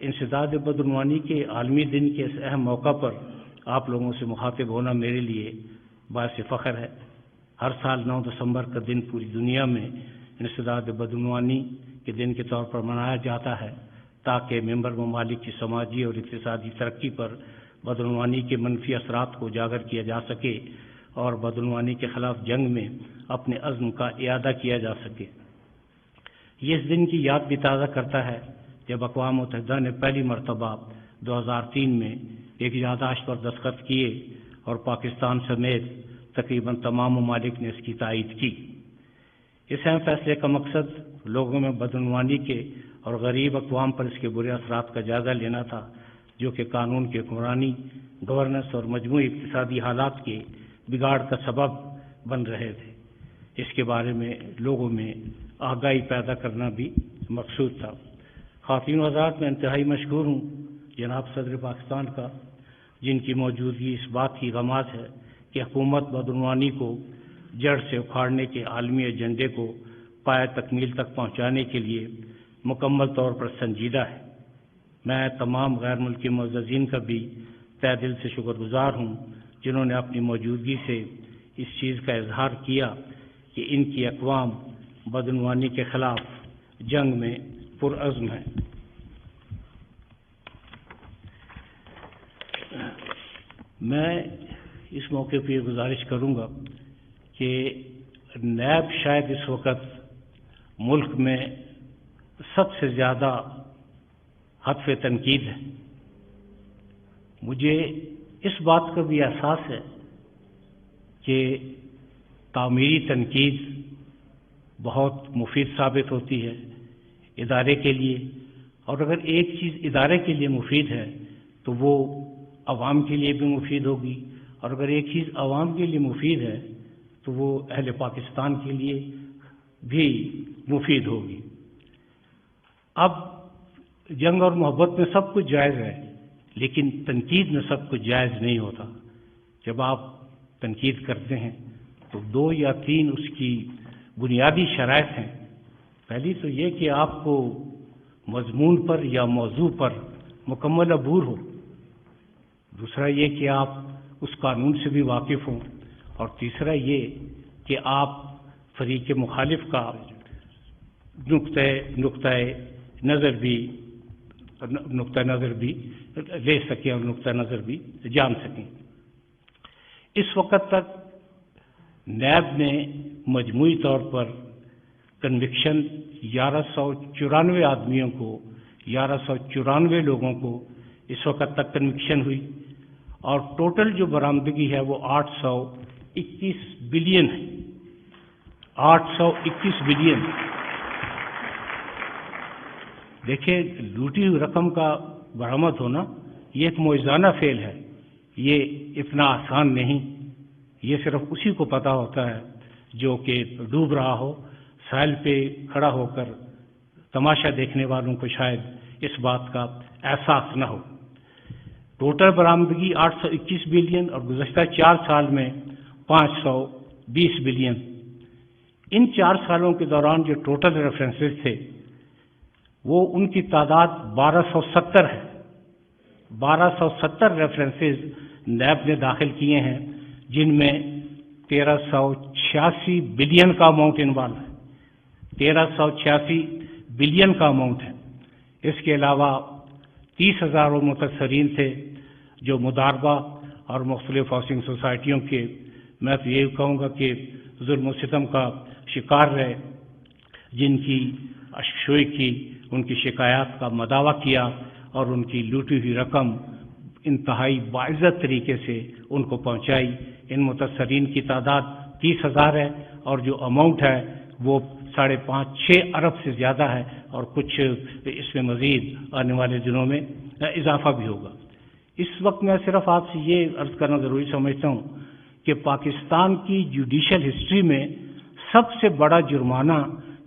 انسداد بدعنوانی کے عالمی دن کے اس اہم موقع پر آپ لوگوں سے مخاطب ہونا میرے لیے باعث فخر ہے۔ ہر سال 9 دسمبر کا دن پوری دنیا میں انسداد بدعنوانی کے دن کے طور پر منایا جاتا ہے تاکہ ممبر ممالک کی سماجی اور اقتصادی ترقی پر بدعنوانی کے منفی اثرات کو اجاگر کیا جا سکے اور بدعنوانی کے خلاف جنگ میں اپنے عزم کا اعادہ کیا جا سکے۔ یہ اس دن کی یاد بھی تازہ کرتا ہے جب اقوام متحدہ نے پہلی مرتبہ 2003 میں ایک یادداشت پر دستخط کیے اور پاکستان سمیت تقریباً تمام ممالک نے اس کی تائید کی۔ اس اہم فیصلے کا مقصد لوگوں میں بدعنوانی کے اور غریب اقوام پر اس کے برے اثرات کا جائزہ لینا تھا جو کہ قانون کی حکمرانی، گورننس اور مجموعی اقتصادی حالات کے بگاڑ کا سبب بن رہے تھے۔ اس کے بارے میں لوگوں میں آگاہی پیدا کرنا بھی مقصود تھا۔ خواتین و حضرات، میں انتہائی مشکور ہوں جناب صدر پاکستان کا، جن کی موجودگی اس بات کی غماز ہے کہ حکومت بدعنوانی کو جڑ سے اکھاڑنے کے عالمی ایجنڈے کو پایہ تکمیل تک پہنچانے کے لیے مکمل طور پر سنجیدہ ہے۔ میں تمام غیر ملکی معززین کا بھی تہہ دل سے شکر گزار ہوں جنہوں نے اپنی موجودگی سے اس چیز کا اظہار کیا کہ ان کی اقوام بدعنوانی کے خلاف جنگ میں پرعزم ہیں۔ میں اس موقع پہ یہ گزارش کروں گا کہ نیب شاید اس وقت ملک میں سب سے زیادہ ہدف تنقید ہے۔ مجھے اس بات کا بھی احساس ہے کہ تعمیری تنقید بہت مفید ثابت ہوتی ہے ادارے کے لیے، اور اگر ایک چیز ادارے کے لیے مفید ہے تو وہ عوام کے لیے بھی مفید ہوگی، اور اگر ایک چیز عوام کے لیے مفید ہے تو وہ اہل پاکستان کے لیے بھی مفید ہوگی۔ اب جنگ اور محبت میں سب کچھ جائز ہے، لیکن تنقید میں سب کچھ جائز نہیں ہوتا۔ جب آپ تنقید کرتے ہیں تو 2 یا 3 اس کی بنیادی شرائط ہیں۔ پہلی تو یہ کہ آپ کو مضمون پر یا موضوع پر مکمل عبور ہو، دوسرا یہ کہ آپ اس قانون سے بھی واقف ہوں، اور تیسرا یہ کہ آپ فریق مخالف کا نقطۂ نظر بھی لے سکیں اور نقطہ نظر بھی جان سکیں۔ اس وقت تک نیب نے مجموعی طور پر کنوکشن 1194 آدمیوں کو، 1194 لوگوں کو اس وقت تک کنوکشن ہوئی، اور ٹوٹل جو برآمدگی ہے وہ 821 بلین ہے۔ 821 بلین۔ دیکھیں، لوٹی ہوئی رقم کا برآمد ہونا یہ ایک معجزانہ فعل ہے، یہ اتنا آسان نہیں۔ یہ صرف اسی کو پتہ ہوتا ہے جو کہ ڈوب رہا ہو، ساحل پہ کھڑا ہو کر تماشا دیکھنے والوں کو شاید اس بات کا احساس نہ ہو۔ ٹوٹل برآمدگی 821 بلین اور گزشتہ 4 سال میں 520 بلین۔ ان 4 سالوں کے دوران جو ٹوٹل ریفرنسز تھے وہ ان کی تعداد 1270 ہے۔ 1270 ریفرنسز نیب نے داخل کیے ہیں، جن میں 1386 بلین کا اماؤنٹ انوالو ہے۔ 1386 بلین کا اماؤنٹ ہے۔ اس کے علاوہ 30,000 متاثرین تھے جو مضاربہ اور مختلف ہاؤسنگ سوسائٹیوں کے، میں تو یہ کہوں گا کہ ظلم و ستم کا شکار رہے، جن کی اشکشوئی کی، ان کی شکایات کا مداوع کیا اور ان کی لوٹی ہوئی رقم انتہائی باعزت طریقے سے ان کو پہنچائی۔ ان متاثرین کی تعداد 30,000 ہے، اور جو اماؤنٹ ہے وہ 5.5-6 ارب سے زیادہ ہے، اور کچھ اس میں مزید آنے والے دنوں میں اضافہ بھی ہوگا۔ اس وقت میں صرف آپ سے یہ عرض کرنا ضروری سمجھتا ہوں کہ پاکستان کی جوڈیشل ہسٹری میں سب سے بڑا جرمانہ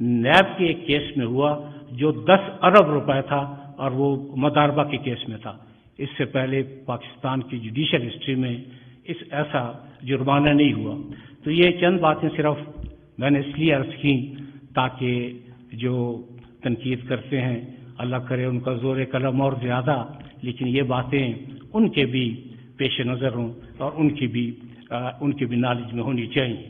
نیب کے ایک کیس میں ہوا جو 10 ارب روپے تھا، اور وہ مضاربہ کے کیس میں تھا۔ اس سے پہلے پاکستان کی جوڈیشل ہسٹری میں ایسا جرمانہ نہیں ہوا۔ تو یہ چند باتیں صرف میں نے اس لیے عرض کی تاکہ جو تنقید کرتے ہیں اللہ کرے ان کا زور قلم اور زیادہ، لیکن یہ باتیں ان کے بھی پیش نظر ہوں اور ان کی بھی نالج میں ہونی چاہیے۔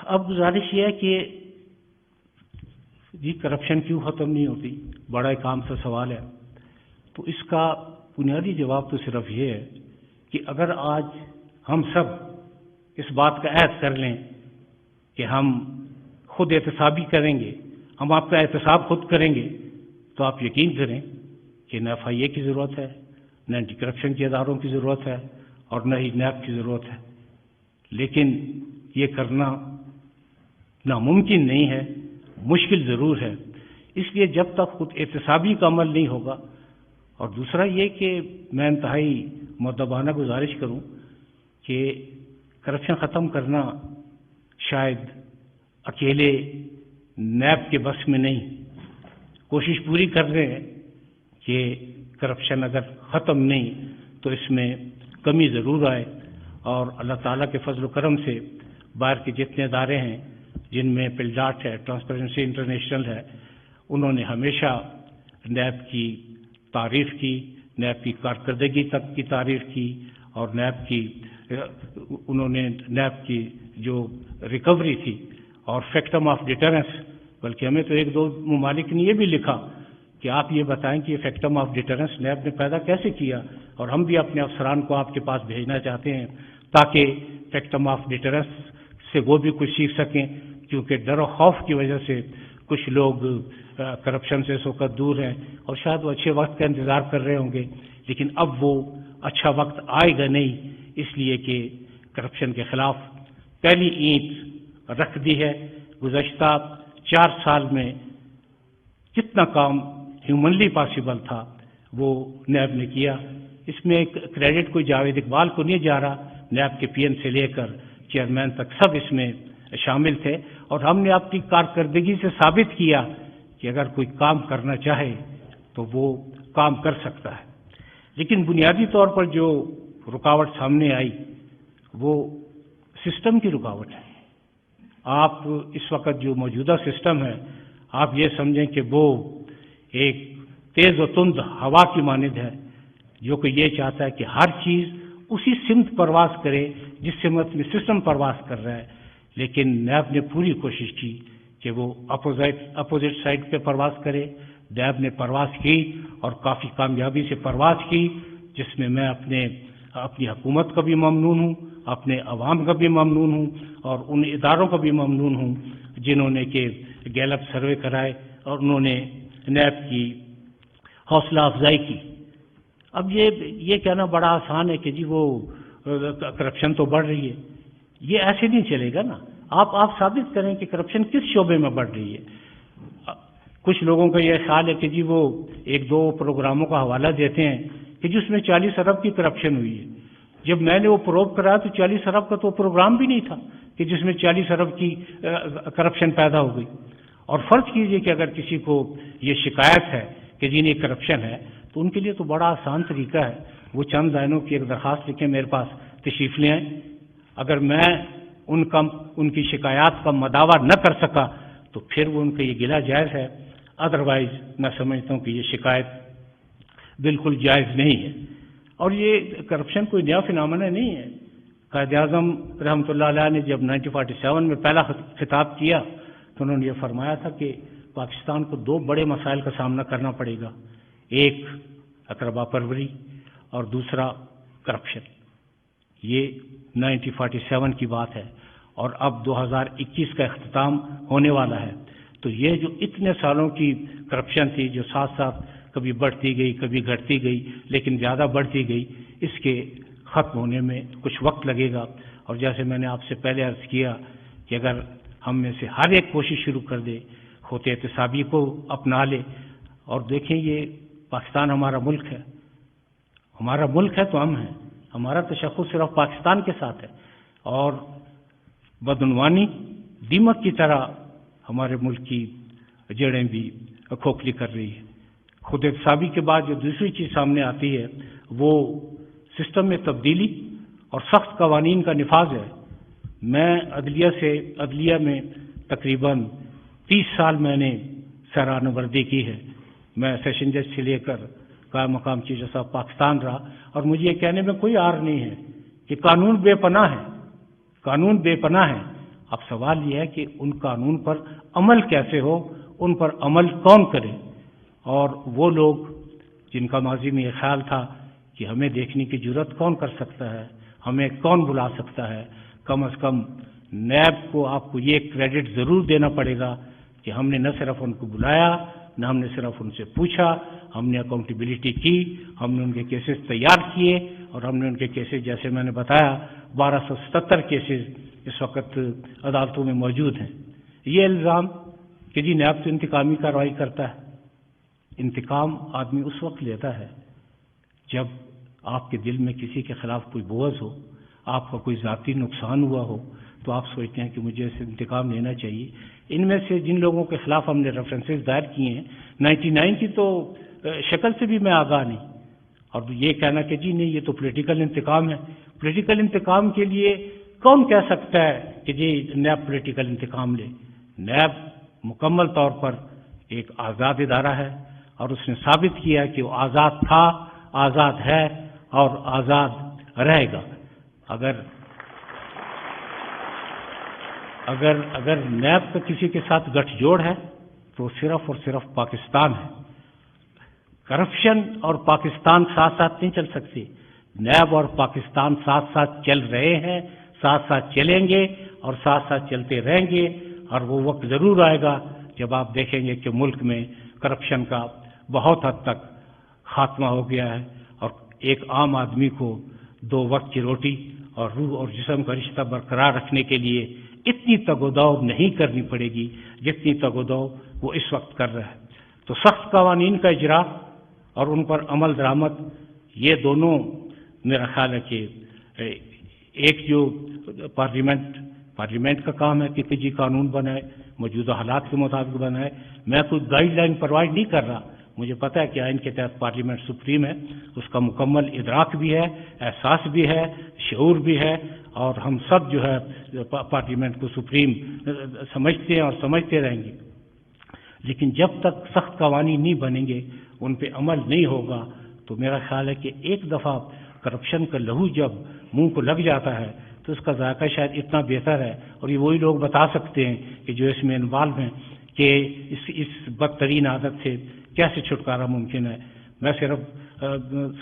اب گزارش یہ ہے کہ جی کرپشن کیوں ختم نہیں ہوتی، بڑا ایک عام سا سوال ہے۔ تو اس کا بنیادی جواب تو صرف یہ ہے کہ اگر آج ہم سب اس بات کا عہد کر لیں کہ ہم خود احتسابی کریں گے، ہم آپ کا احتساب خود کریں گے، تو آپ یقین کریں کہ نہ FIA کی ضرورت ہے، نہ اینٹی کرپشن کے اداروں کی ضرورت ہے، اور نہ ہی نیب کی ضرورت ہے۔ لیکن یہ کرنا ناممکن نہیں ہے، مشکل ضرور ہے۔ اس لیے جب تک خود احتسابی کا عمل نہیں ہوگا، اور دوسرا یہ کہ میں انتہائی مؤدبانہ گزارش کروں کہ کرپشن ختم کرنا شاید اکیلے نیب کے بس میں نہیں، کوشش پوری کر رہے ہیں کہ کرپشن اگر ختم نہیں تو اس میں کمی ضرور آئے، اور اللہ تعالیٰ کے فضل و کرم سے باہر کے جتنے ادارے ہیں جن میں پلڈاٹ ہے، ٹرانسپیرنسی انٹرنیشنل ہے، انہوں نے ہمیشہ نیب کی تعریف کی، نیب کی کارکردگی تک کی تعریف کی، اور انہوں نے نیب کی جو ریکوری تھی اور فیکٹم آف ڈیٹرنس، بلکہ ہمیں تو ایک دو ممالک نے یہ بھی لکھا کہ آپ یہ بتائیں کہ یہ فیکٹم آف ڈیٹرنس نیب نے پیدا کیسے کیا، اور ہم بھی اپنے افسران کو آپ کے پاس بھیجنا چاہتے ہیں تاکہ فیکٹم آف ڈیٹرنس سے وہ بھی کچھ سیکھ سکیں، کیونکہ ڈر و خوف کی وجہ سے کچھ لوگ کرپشن سے اس وقت دور ہیں، اور شاید وہ اچھے وقت کا انتظار کر رہے ہوں گے، لیکن اب وہ اچھا وقت آئے گا نہیں، اس لیے کہ کرپشن کے خلاف پہلی اینٹ رکھ دی ہے۔ گزشتہ 4 سال میں جتنا کام ہیومنلی پاسبل تھا وہ نیب نے کیا۔ اس میں کریڈٹ کوئی جاوید اقبال کو نہیں جا رہا، نیب کے PN سے لے کر چیئرمین تک سب اس میں شامل تھے، اور ہم نے اپنی کارکردگی سے ثابت کیا کہ اگر کوئی کام کرنا چاہے تو وہ کام کر سکتا ہے۔ لیکن بنیادی طور پر جو رکاوٹ سامنے آئی وہ سسٹم کی رکاوٹ ہے۔ آپ اس وقت جو موجودہ سسٹم ہے، آپ یہ سمجھیں کہ وہ ایک تیز و تند ہوا کی مانند ہے، جو کہ یہ چاہتا ہے کہ ہر چیز اسی سمت پرواز کرے جس سمت میں سسٹم پرواز کر رہا ہے۔ لیکن نیب نے پوری کوشش کی کہ وہ اپوزٹ سائڈ پہ پرواز کرے۔ نیب نے پرواز کی اور کافی کامیابی سے پرواز کی، جس میں میں اپنی حکومت کا بھی ممنون ہوں، اپنے عوام کا بھی ممنون ہوں، اور ان اداروں کا بھی ممنون ہوں جنہوں نے کہ گیلپ سروے کرائے اور انہوں نے نیب کی حوصلہ افزائی کی۔ اب یہ کہنا بڑا آسان ہے کہ جی وہ کرپشن تو بڑھ رہی ہے، یہ ایسے نہیں چلے گا نا۔ آپ ثابت کریں کہ کرپشن کس شعبے میں بڑھ رہی ہے۔ کچھ لوگوں کا یہ خیال ہے کہ جی وہ 1-2 پروگراموں کا حوالہ دیتے ہیں کہ جس میں 40 ارب کی کرپشن ہوئی ہے۔ جب میں نے وہ پروب کرایا تو 40 ارب کا تو پروگرام بھی نہیں تھا کہ جس میں 40 ارب کی کرپشن پیدا ہو گئی۔ اور فرض کیجئے کہ اگر کسی کو یہ شکایت ہے کہ جی یہ کرپشن ہے، تو ان کے لیے تو بڑا آسان طریقہ ہے، وہ چند لائنوں کی ایک درخواست لکھیں، میرے پاس تشریف لے آئیں۔ اگر میں ان کی شکایات کا مداوع نہ کر سکا تو پھر وہ ان کا یہ گلہ جائز ہے، ادروائز میں سمجھتا ہوں کہ یہ شکایت بالکل جائز نہیں ہے۔ اور یہ کرپشن کوئی نیا فنامنا نہیں ہے۔ قائد اعظم رحمۃ اللہ علیہ نے جب 1947 میں پہلا خطاب کیا تو انہوں نے یہ فرمایا تھا کہ پاکستان کو 2 بڑے مسائل کا سامنا کرنا پڑے گا، ایک اقربا پروری اور دوسرا کرپشن۔ یہ 1947 کی بات ہے، اور اب 2021 کا اختتام ہونے والا ہے۔ تو یہ جو اتنے سالوں کی کرپشن تھی جو ساتھ ساتھ کبھی بڑھتی گئی کبھی گھٹتی گئی لیکن زیادہ بڑھتی گئی، اس کے ختم ہونے میں کچھ وقت لگے گا۔ اور جیسے میں نے آپ سے پہلے عرض کیا کہ اگر ہم میں سے ہر ایک کوشش شروع کر دے، خود احتسابی کو اپنا لے، اور دیکھیں یہ پاکستان ہمارا ملک ہے، ہمارا ملک ہے تو ہم ہیں، ہمارا تشخص صرف پاکستان کے ساتھ ہے، اور بدعنوانی دیمک کی طرح ہمارے ملک کی جڑیں بھی کھوکھلی کر رہی ہے۔ خود احتسابی کے بعد جو دوسری چیز سامنے آتی ہے وہ سسٹم میں تبدیلی اور سخت قوانین کا نفاذ ہے۔ میں عدلیہ میں تقریباً 30 سال میں نے سرانہ وردی کی ہے. میں سیشن جج سے لے کر قائم مقام چیف جسٹس آف پاکستان رہا، اور مجھے یہ کہنے میں کوئی عار نہیں ہے کہ قانون بے پناہ ہے، قانون بے پناہ ہے. اب سوال یہ ہے کہ ان قانون پر عمل کیسے ہو، ان پر عمل کون کرے. اور وہ لوگ جن کا ماضی میں یہ خیال تھا کہ ہمیں دیکھنے کی جرات کون کر سکتا ہے، ہمیں کون بلا سکتا ہے، کم از کم نیب کو آپ کو یہ کریڈٹ ضرور دینا پڑے گا کہ ہم نے نہ صرف ان کو بلایا، نہ ہم نے صرف ان سے پوچھا، ہم نے اکاؤنٹیبلٹی کی، ہم نے ان کے کیسز تیار کیے، اور ہم نے ان کے کیسز جیسے میں نے بتایا 1277 کیسز اس وقت عدالتوں میں موجود ہیں. یہ الزام کہ جی نیب تو انتقامی کارروائی کرتا ہے، انتقام آدمی اس وقت لیتا ہے جب آپ کے دل میں کسی کے خلاف کوئی بغض ہو، آپ کا کوئی ذاتی نقصان ہوا ہو، تو آپ سوچتے ہیں کہ مجھے اس سے انتقام لینا چاہیے. ان میں سے جن لوگوں کے خلاف ہم نے ریفرنسز دائر کیے ہیں 99 کی تو شکل سے بھی میں آگاہ نہیں. اور یہ کہنا کہ جی نہیں یہ تو پولیٹیکل انتقام ہے، پولیٹیکل انتقام کے لیے کون کہہ سکتا ہے کہ جی نیب پولیٹیکل انتقام لے؟ نیب مکمل طور پر ایک آزاد ادارہ ہے، اور اس نے ثابت کیا کہ وہ آزاد تھا، آزاد ہے اور آزاد رہے گا. اگر نیب کا کسی کے ساتھ گٹھ جوڑ ہے تو صرف اور صرف پاکستان ہے. کرپشن اور پاکستان ساتھ ساتھ نہیں چل سکتے. نیب اور پاکستان ساتھ ساتھ چل رہے ہیں، ساتھ ساتھ چلیں گے اور ساتھ ساتھ چلتے رہیں گے. اور وہ وقت ضرور آئے گا جب آپ دیکھیں گے کہ ملک میں کرپشن کا بہت حد تک خاتمہ ہو گیا ہے، اور ایک عام آدمی کو 2 وقت کی روٹی اور روح اور جسم کا رشتہ برقرار رکھنے کے لیے اتنی تگ و دو نہیں کرنی پڑے گی جتنی تگ و دو وہ اس وقت کر رہا ہے. تو سخت قوانین کا اجرا اور ان پر عمل درآمد، یہ دونوں میرا خیال ہے کہ ایک جو پارلیمنٹ کا کام ہے کہ جی قانون بنائے، موجودہ حالات کے مطابق بنائے. میں کوئی گائیڈ لائن پرووائڈ نہیں کر رہا، مجھے پتہ ہے کہ آئین کے تحت پارلیمنٹ سپریم ہے، اس کا مکمل ادراک بھی ہے، احساس بھی ہے، شعور بھی ہے، اور ہم سب جو ہے پارلیمنٹ کو سپریم سمجھتے ہیں اور سمجھتے رہیں گے. لیکن جب تک سخت قوانین نہیں بنیں گے، ان پہ عمل نہیں ہوگا، تو میرا خیال ہے کہ ایک دفعہ کرپشن کا لہو جب منہ کو لگ جاتا ہے تو اس کا ذائقہ شاید اتنا بہتر ہے. اور یہ وہی لوگ بتا سکتے ہیں کہ جو اس میں انوالو ہیں کہ اس بدترین عادت سے کیسے چھٹکارا ممکن ہے. میں صرف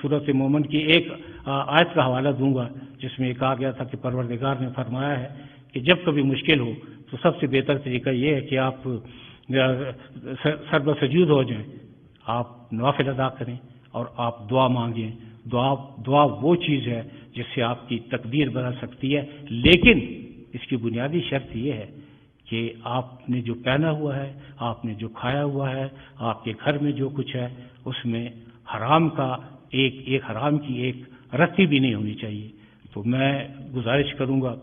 سورۃ مومن کی ایک آیت کا حوالہ دوں گا جس میں یہ کہا گیا تھا کہ پروردگار نے فرمایا ہے کہ جب کبھی مشکل ہو تو سب سے بہتر طریقہ یہ ہے کہ آپ سجود ہو جائیں، آپ نوافل ادا کریں اور آپ دعا مانگیں. دعا وہ چیز ہے جس سے آپ کی تقدیر بدل سکتی ہے، لیکن اس کی بنیادی شرط یہ ہے کہ آپ نے جو پہنا ہوا ہے، آپ نے جو کھایا ہوا ہے، آپ کے گھر میں جو کچھ ہے، اس میں حرام کا ایک حرام کی ایک رتی بھی نہیں ہونی چاہیے. تو میں گزارش کروں گا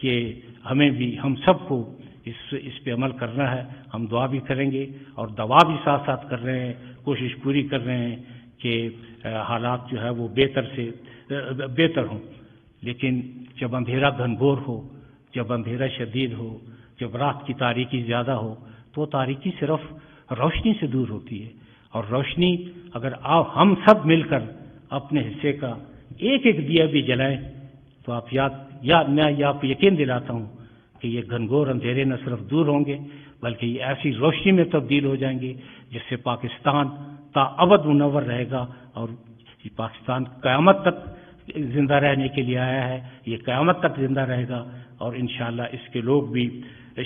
کہ ہمیں بھی، ہم سب کو اس پہ عمل کرنا ہے. ہم دعا بھی کریں گے اور دوا بھی ساتھ ساتھ کر رہے ہیں، کوشش پوری کر رہے ہیں کہ حالات جو ہے وہ بہتر سے بہتر ہوں. لیکن جب اندھیرا گھنگھور ہو، جب اندھیرا شدید ہو، جب رات کی تاریکی زیادہ ہو، تو تاریکی صرف روشنی سے دور ہوتی ہے. اور روشنی اگر ہم سب مل کر اپنے حصے کا ایک ایک دیا بھی جلائیں تو میں آپ کو یقین دلاتا ہوں کہ یہ گھنگھور اندھیرے نہ صرف دور ہوں گے بلکہ یہ ایسی روشنی میں تبدیل ہو جائیں گے جس سے پاکستان تا ابد منور رہے گا. اور یہ پاکستان قیامت تک زندہ رہنے کے لیے آیا ہے، یہ قیامت تک زندہ رہے گا، اور انشاءاللہ اس کے لوگ بھی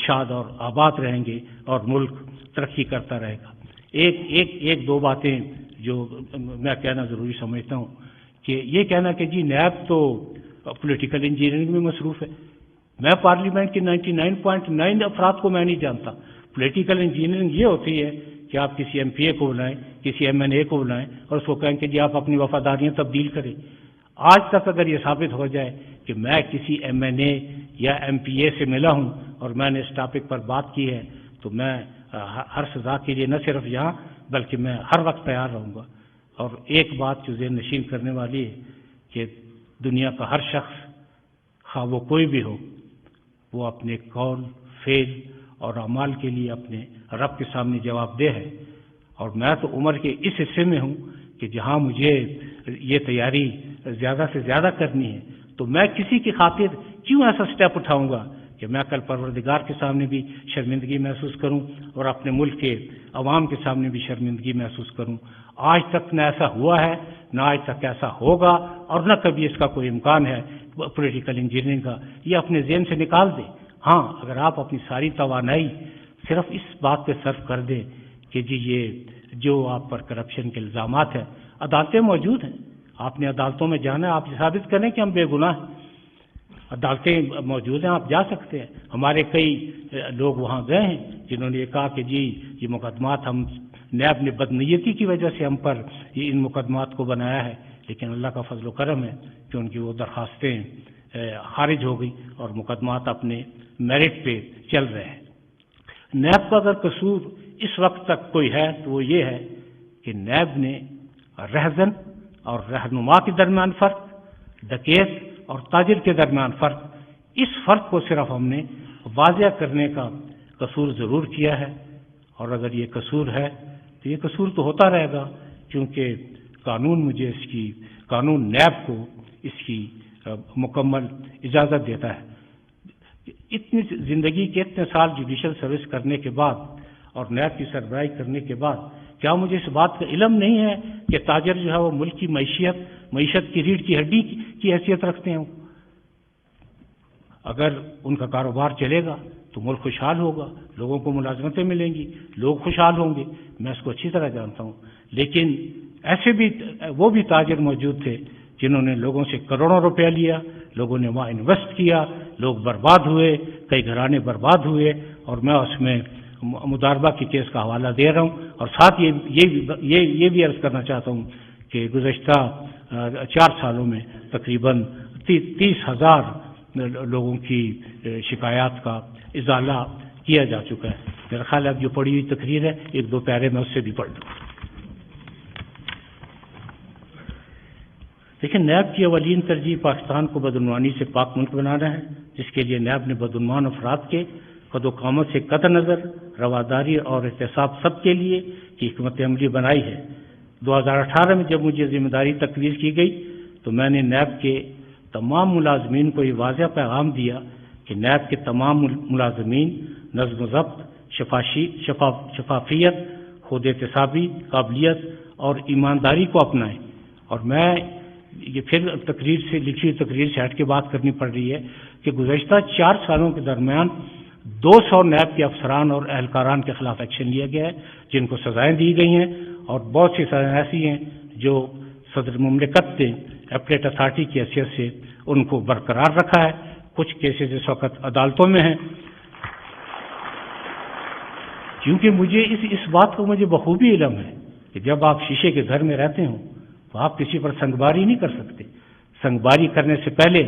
شاد اور آباد رہیں گے اور ملک ترقی کرتا رہے گا. ایک دو باتیں جو میں کہنا ضروری سمجھتا ہوں کہ یہ کہنا کہ جی نیب تو پولیٹیکل انجینئرنگ میں مصروف ہے. میں پارلیمنٹ کے 99.9 افراد کو میں نہیں جانتا. پولیٹیکل انجینئرنگ یہ ہوتی ہے کہ آپ کسی ایم پی اے کو بلائیں، کسی ایم این اے کو بلائیں اور اس کو کہیں کہ جی آپ اپنی وفاداریاں تبدیل کریں. آج تک اگر یہ ثابت ہو جائے کہ میں کسی ایم این اے یا ایم پی اے سے ملا ہوں اور میں نے اس ٹاپک پر بات کی ہے تو میں ہر سزا کے لیے نہ صرف یہاں بلکہ میں ہر وقت تیار رہوں گا. اور ایک بات جو ذہن نشین کرنے والی ہے کہ دنیا کا ہر شخص خواہ وہ کوئی بھی ہو، وہ اپنے قول، فعل اور اعمال کے لیے اپنے رب کے سامنے جواب دہ ہے. اور میں تو عمر کے اس حصے میں ہوں کہ جہاں مجھے یہ تیاری زیادہ سے زیادہ کرنی ہے تو میں کسی کی خاطر کیوں ایسا سٹیپ اٹھاؤں گا کہ میں کل پروردگار کے سامنے بھی شرمندگی محسوس کروں اور اپنے ملک کے عوام کے سامنے بھی شرمندگی محسوس کروں. آج تک نہ ایسا ہوا ہے، نہ آج تک ایسا ہوگا، اور نہ کبھی اس کا کوئی امکان ہے پولیٹیکل انجینئرنگ کا. یہ اپنے ذہن سے نکال دیں. ہاں، اگر آپ اپنی ساری توانائی صرف اس بات پہ صرف کر دیں کہ جی یہ جو آپ پر کرپشن کے الزامات ہیں، عدالتیں موجود ہیں، آپ نے عدالتوں میں جانا ہے، آپ یہ ثابت کریں کہ ہم بے گناہ ہیں. عدالتیں موجود ہیں، آپ جا سکتے ہیں. ہمارے کئی لوگ وہاں گئے ہیں جنہوں نے یہ کہا کہ جی یہ مقدمات ہم نیب نے بدنیتی کی وجہ سے ہم پر یہ ان مقدمات کو بنایا ہے، لیکن اللہ کا فضل و کرم ہے کہ ان کی وہ درخواستیں خارج ہو گئی اور مقدمات اپنے میرٹ پہ چل رہے ہیں. نیب کا اگر قصور اس وقت تک کوئی ہے تو وہ یہ ہے کہ نیب نے رہزن اور رہنما کے درمیان فرق، ڈکیت اور تاجر کے درمیان فرق، اس فرق کو صرف ہم نے واضح کرنے کا قصور ضرور کیا ہے. اور اگر یہ قصور ہے تو یہ قصور تو ہوتا رہے گا، کیونکہ قانون مجھے قانون نیب کو اس کی مکمل اجازت دیتا ہے. اتنی زندگی کے اتنے سال جوڈیشل سروس کرنے کے بعد اور نیب کی سربراہی کرنے کے بعد کیا مجھے اس بات کا علم نہیں ہے کہ تاجر جو ہے وہ ملک کی معیشت کی ریڑھ کی ہڈی کی حیثیت رکھتے ہیں؟ اگر ان کا کاروبار چلے گا تو ملک خوشحال ہوگا، لوگوں کو ملازمتیں ملیں گی، لوگ خوشحال ہوں گے. میں اس کو اچھی طرح جانتا ہوں. لیکن ایسے بھی وہ بھی تاجر موجود تھے جنہوں نے لوگوں سے کروڑوں روپیہ لیا، لوگوں نے وہاں انویسٹ کیا، لوگ برباد ہوئے، کئی گھرانے برباد ہوئے. اور میں اس میں مضاربہ کی کیس کا حوالہ دے رہا ہوں. اور ساتھ یہ بھی عرض کرنا چاہتا ہوں کہ گزشتہ 4 سالوں میں تقریباً 30,000 لوگوں کی شکایات کا ازالہ کیا جا چکا ہے. میرا خیال ہے اب جو پڑھی ہوئی تقریر ہے 1-2 پیارے میں اس سے بھی پڑھ لوں. لیکن نیب کی اولین ترجیح پاکستان کو بدعنوانی سے پاک ملک بنانا ہے، جس کے لیے نیب نے بدعنوان افراد کے قد و قامت سے قطع نظر، رواداری اور احتساب سب کے لیے کی حکمت عملی بنائی ہے. 2018 میں جب مجھے ذمہ داری تقویض کی گئی تو میں نے نیب کے تمام ملازمین کو یہ واضح پیغام دیا کہ نیب کے تمام ملازمین نظم و ضبط، شفافیت، خود احتسابی قابلیت اور ایمانداری کو اپنائیں. اور میں یہ پھر تقریر سے لکھی ہوئی تقریر سے ہٹ کے بات کرنی پڑ رہی ہے کہ گزشتہ 4 سالوں کے درمیان 200 نیب کے افسران اور اہلکاران کے خلاف ایکشن لیا گیا ہے، جن کو سزائیں دی گئی ہیں. اور بہت سی سزائیں ایسی ہیں جو صدر مملکت نے اپلیٹ اتھارٹی کی حیثیت سے ان کو برقرار رکھا ہے. کچھ کیسز اس وقت عدالتوں میں ہیں. کیونکہ مجھے اس بات کا مجھے بخوبی علم ہے کہ جب آپ شیشے کے گھر میں رہتے ہوں تو آپ کسی پر سنگباری نہیں کر سکتے. سنگباری کرنے سے پہلے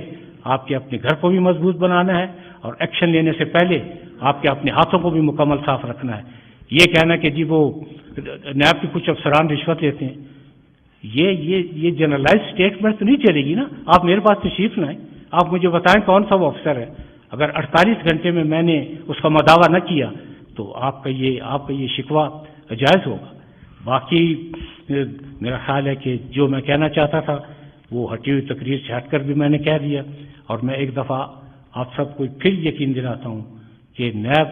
آپ کے اپنے گھر کو بھی مضبوط بنانا ہے اور ایکشن لینے سے پہلے آپ کے اپنے ہاتھوں کو بھی مکمل صاف رکھنا ہے. یہ کہنا کہ جی وہ نیب کے کچھ افسران رشوت لیتے ہیں، یہ جنرلائز اسٹیٹمنٹ تو نہیں چلے گی نا. آپ میرے پاس تشریف نہ آئیں، آپ مجھے بتائیں کون سا وہ افسر ہے. اگر 48 گھنٹے میں نے اس کا مداوع نہ کیا تو آپ کا یہ شکوہ جائز ہوگا. باقی میرا خیال ہے کہ جو میں کہنا چاہتا تھا وہ ہٹی ہوئی تقریر سے ہٹ کر بھی میں نے کہہ دیا. اور میں ایک دفعہ آپ سب کو پھر یقین دلاتا ہوں کہ نیب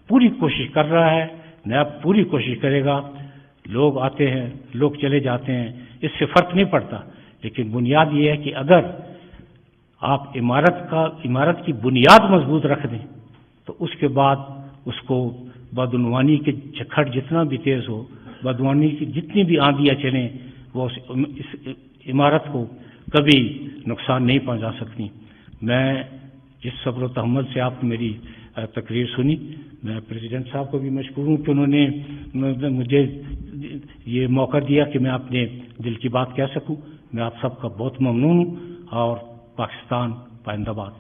پوری کوشش کر رہا ہے، نیب پوری کوشش کرے گا. لوگ آتے ہیں، لوگ چلے جاتے ہیں، اس سے فرق نہیں پڑتا. لیکن بنیاد یہ ہے کہ اگر آپ عمارت کی بنیاد مضبوط رکھ دیں تو اس کے بعد اس کو بدعنوانی کے جھکڑ جتنا بھی تیز ہو، بدعنوانی کی جتنی بھی آندیاں چلیں، وہ اس عمارت کو کبھی نقصان نہیں پہنچا سکتی. میں جس صبر و تحمل سے آپ نے میری تقریر سنی، میں پریزیڈنٹ صاحب کو بھی مشکور ہوں کہ انہوں نے مجھے یہ موقع دیا کہ میں اپنے دل کی بات کہہ سکوں. میں آپ سب کا بہت ممنون ہوں. اور پاکستان پائندہ باد.